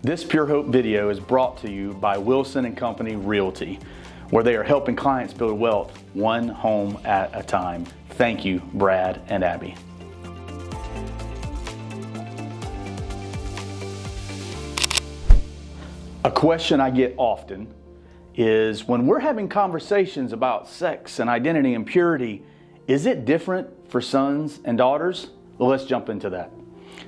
This Pure Hope video is brought to you by Wilson & Company Realty, where they are helping clients build wealth one home at a time. Thank you, Brad and Abby. A question I get often is, when we're having conversations about sex and identity and purity, is it different for sons and daughters? Well, let's jump into that.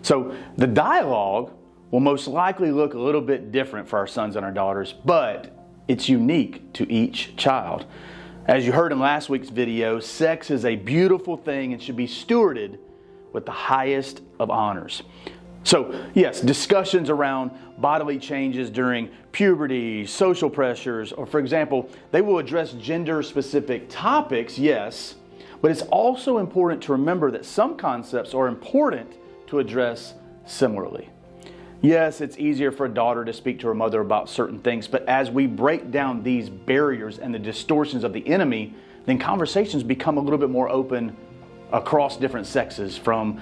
So the dialogue will most likely look a little bit different for our sons and our daughters, but it's unique to each child. As you heard in last week's video, sex is a beautiful thing and should be stewarded with the highest of honors. So yes, discussions around bodily changes during puberty, social pressures, or for example, they will address gender-specific topics, yes, but it's also important to remember that some concepts are important to address similarly. Yes, it's easier for a daughter to speak to her mother about certain things, but as we break down these barriers and the distortions of the enemy, then conversations become a little bit more open across different sexes, from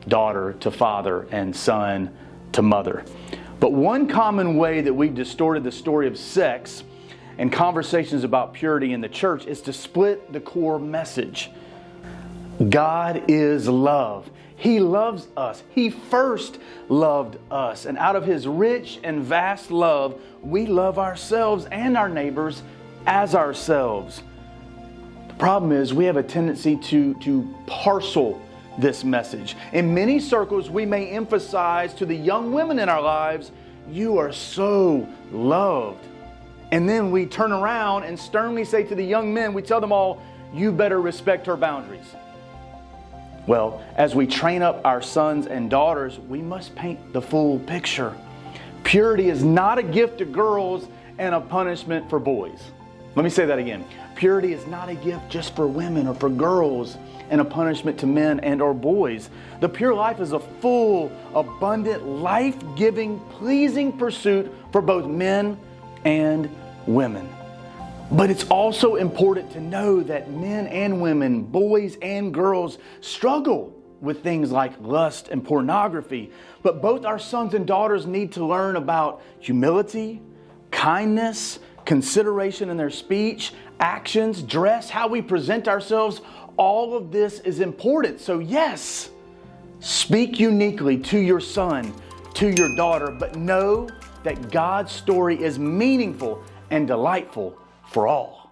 daughter to father and son to mother. But one common way that we've distorted the story of sex and conversations about purity in the church is to split the core message. God is love. He loves us. He first loved us. And out of His rich and vast love, we love ourselves and our neighbors as ourselves. The problem is we have a tendency to parcel this message. In many circles, we may emphasize to the young women in our lives, "You are so loved." And then we turn around and sternly say to the young men, we tell them all, "You better respect her boundaries." Well, as we train up our sons and daughters, we must paint the full picture. Purity is not a gift to girls and a punishment for boys. Let me say that again. Purity is not a gift just for women or for girls and a punishment to men and or boys. The pure life is a full, abundant, life-giving, pleasing pursuit for both men and women. But it's also important to know that men and women, boys and girls, struggle with things like lust and pornography. But both our sons and daughters need to learn about humility, kindness, consideration in their speech, actions, dress, how we present ourselves. All of this is important. So yes, speak uniquely to your son, to your daughter, but know that God's story is meaningful and delightful for all.